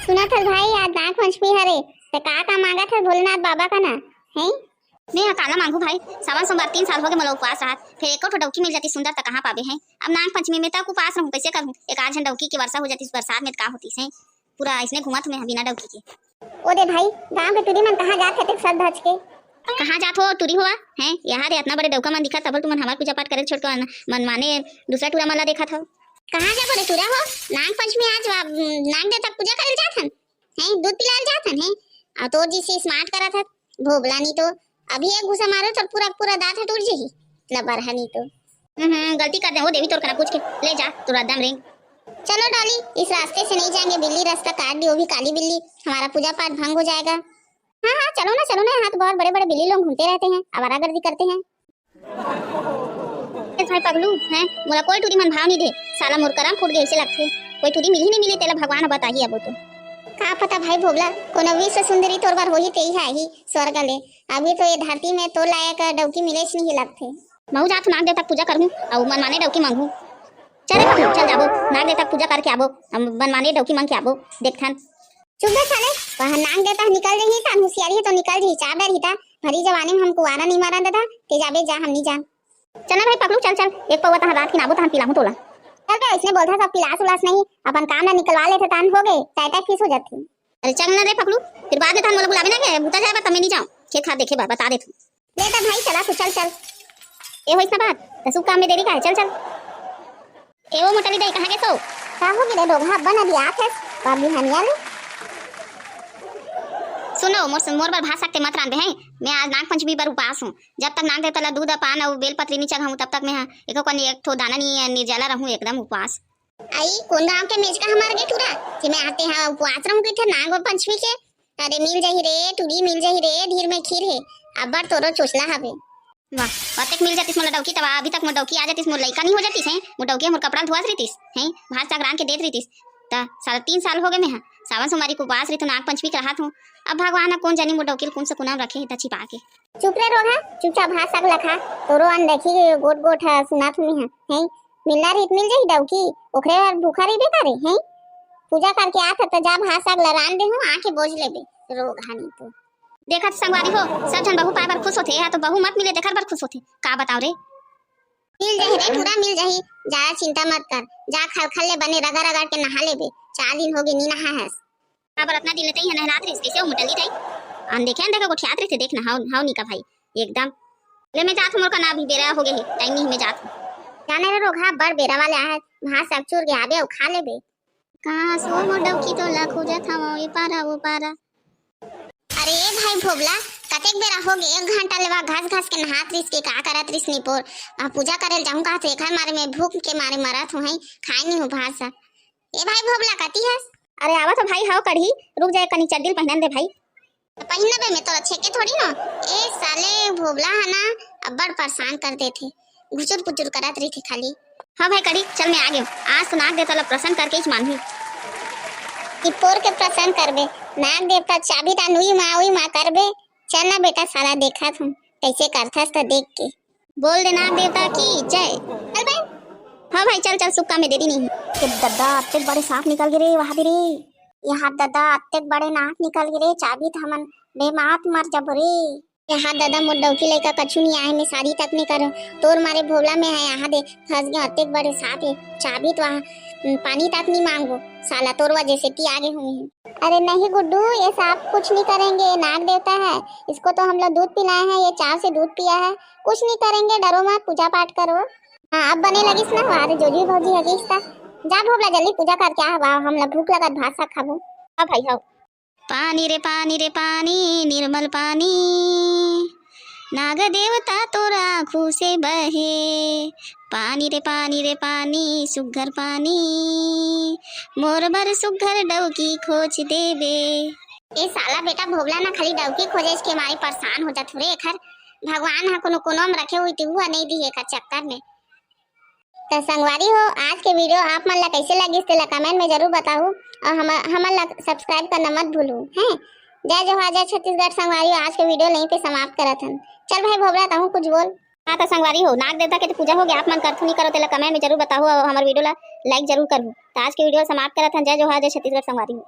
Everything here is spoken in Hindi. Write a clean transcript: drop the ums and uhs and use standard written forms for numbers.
सुना था भाई आज नाग पंचमी हरे तो का मांगा था भोलेनाथ बाबा का ना है। नहीं काला मांगू भाई। सावन सोमवार 3 साल हो गए मला उपवास रहा, फिर एक और डौकी मिल जाती सुंदर तक कहाँ पावे हैं। अब नाग पंचमी में तक उपवास रहूं, कैसे करूं। एक आध डौकी की वर्षा हो जाती बरसात में का होती है पूरा इसने घुमा तुम्हें बिना डौकी के। ओ दे भाई गांव के टूरी मन कहां जात थे सब धज के कहाँ जात हो टूरी हुआ है यहाँ रे इतना बड़े डौका मन दिखा तब तुम हमार पूजा पाठ करे छोड़ कर मन माने दूसरा टूरा मला देखा था। कहां जा बोले टूरा हो नाग पंचमी आज नाग देवता पूजा करे जाथन है, दूध पिलाल जाथन है। आ तो जी से स्मार्ट करा था भोगला नहीं तो अभी एक घुसा मारो तो पूरा पूरा दांत टूट जाही लबर है नहीं तो गलती कर दे वो देवी तोर करा पूछ के ले जा तोरा दम रिंग। चलो डॉली इस रास्ते से नहीं जाएंगे, बिल्ली रास्ता काट दी, वो भी काली बिल्ली, हमारा पूजा पाठ भंग हो जाएगा। हाँ हाँ चलो ना यहाँ तो बहुत बड़े बड़े बिल्ली लोग घूमते रहते हैं, आवारागर्दी करते हैं। भाई पगलू हैं मोला कोई टूरी मन भाव नहीं दे, साला मोर करम फूट गए ऐसे लगते कोई टूरी मिली नहीं मिली तेला भगवान बताही अब तो का पता भाई भोगला कोनो विश्व सुंदरी तोर बार होही तेही है ही स्वर्ग ले। अभी तो ये धरती में तो लायक डौकी मिलेच नहीं लगते। महू जात नाग देवता पूजा करूं और मन माने डौकी मांगू। चल रे चल जाबो नाग देवता पूजा करके आबो, हम मन माने डौकी मांग के आबो देखथन। चुप बे साले वहां नाग देवता निकल रही था, होशियारी है तो निकल रही, चार डर ही था भरी जवानी में हमको आना नहीं मारा था ते जाबे जा हम नहीं जा। चल भाई पगलू चल चल एक पौवा तहां रात की नाबो तहां पिलाहू तोला। चल बे इसने बोलता सब पिलास उलास नहीं, अपन काम ना निकलवा लेते तान हो गए टाटा फीस हो जाती। अरे चल ना रे पगलू फिर बाद में थान मोला बुलावे ना के बुता जाए तब मैं नहीं जाऊं खेत खा देखे बता दे तू लेता भाई चला तू चल चल ए होइस ना बात तसु काम में देरी का है चल चल। ए वो मोटली दई कहां के सो का हो गिरे डोघा बन अभी आत है बाबू हनिया ले। सुनो मोर बार भाग सकते मत रांधे हैं, मैं आज नाग पंचमी पर उपवास हूँ। जब तक नाग देवता दूध पान और बेलपत्री नहीं चढ़ाऊं तब तक मैं एको को एक ठो दाना नहीं निर्जला रहूं एकदम उपवास। आई कौन गांव के मेज का हमारे के टूरा कि मैं आते हैं उपवास रहूं के नाग पंचमी के। अरे मिल जाही रे टूरी मिल जाही रे धीर में खीर है अब बार तोरो चोचला हवे। वाह बातें मिल जातीस मोला डौकी तब अभी तक मोर डौकी आ जातीस मोर लइका नहीं हो जातीस है मोर डौकी मोर कपड़ा धुआस रहीतीस हैं भात साग रान के देत रहीतीस ता 3.5 साल हो गए मैं सावन सोमवारी को उपवास रही तो नाग पंचमी का रात हूं। अब भगवान कौन जानी मोर डौकी कौन सा कुनाम रखे है छिपा के। चुप रे रोगा चुपचाप भात साग लखा तोरो अन देखी गोट गोट सुना तुम्ही है मिलना रीत मिल जाही डौकी ओखरे और भूखा रही बेकारे हैं पूजा करके आत त जा भात साग लरान दे हूं आके बोझ लेबे रोग हानि तो देखा संगवारी हो सब जन बहू पाए पर खुश होते है तो बहू मत मिले देखर पर खुश होते का बताओ रे। मिल जाही रे पूरा मिल जाही ज्यादा चिंता मत कर जा खल खल ले बने रगड़ रगड़ के नहा लेबे 4 दिन हो गए नी नहा है अब अपना दिल लेते ही नहलात रही कैसे मोटली थई अन देखे देखो गोठियात रही थे देखना हाउ नी का भाई एकदम ले मैं जात मोर का ना भी बेरा हो गए टाइम नहीं में जात जाने रे रोगा बड़ बेरा वाले है भात साग चूर के आबे और खा लेबे कहां सो मोर डौकी तो लाखो जाथा वो पारा वो पारा। अरे भाई भोगला कतेक बेरा हो गए 1 घंटा लेवा घास घास के नहात रिस के का करत रिस नी पोर आ पूजा करल जाऊं का थे घर मारे में भूख के मारे मरत हूं है खाई नहीं हूं भात सा। ए भाई भोगला कती है अरे आवा तो भाई हाउ कढ़ी रुक जाए कनी चड्डील पहनन दे भाई पहनबे में तो अच्छे के थोड़ी ना ए साले भोगला है ना अब्बड़ परेशान कर दे थे घुचुर पुचुर करत रही थी खाली। हाँ भाई कढ़ी चल मैं आ गया आज तो नाग देवता प्रसन्न करके ही मानू कि पोर के प्रसन्न करबे नाग देवता चाबी ता नुई माँ करबे चल ना बेटा साला देखा तुम कैसे करथस तो देख के बोल दे नाग देवता की जय चल भाई। हाँ भाई चल चल सुक्का में देरी नहीं कि दद्दा अत्ते बड़े सांप निकल गए रे वहां भी रे यहाँ दादा अत्ते बड़े नाक निकल गए चाबी था मन बेमात मर जब रे यहाँ दादा मोर डौकी लेकर कछु नहीं आए मैं शादी तक नहीं करूं तोर मारे भोला में है यहाँ दे फंस गया अत्ते बड़े सांप है चाबी तो पानी तक नहीं मांगो साला तोर वजह से ती आगे हुई है। अरे नहीं गुड्डू ये सांप कुछ नहीं करेंगे नाग देवता है इसको तो हम लोग दूध पिलाए हैं ये चाव से दूध पिया है कुछ नहीं करेंगे डरो मत पूजा पाठ करो। हाँ अब बने लगिस ना अरे जोजी भौजी हगिस ता जा भोला जल्दी पूजा करके आ हम लोग भूख लगा भात साग खाबो। हाँ भाई हाँ पानी रे पानी निर्मल पानी नाग देवता तोरा आँखों से बहे पानी रे पानी सुघर पानी मोर भर सुघर डौकी खोज देबे। ए साला बेटा भोगला ना खाली डौकी खोजे के मारी परेशान हो जात रे खर भगवान हा कोनो में रखे हुई हुआ नहीं दी है चक्कर में। तो संगवारी हो आज के वीडियो आप मन ला कैसे लगी इस कमेंट में जरूर बताओ और हमन ला सब्सक्राइब करना मत भूलो हैं। जय जोहार जय छत्तीसगढ़ संगवारी आज के वीडियो यहीं पे समाप्त करत हन। चल भाई भोगला ताहू कुछ बोल। हाँ तो संगवारी हो नाग देवता के तो पूजा हो गया आप मन करथु नहीं करो तेला कमेंट में जरूर बताओ और हमारे वीडियो ला लाइक जरूर करो। तो आज के वीडियो समाप्त करत हन। जय जोहार जय छत्तीसगढ़ संगवारी हो।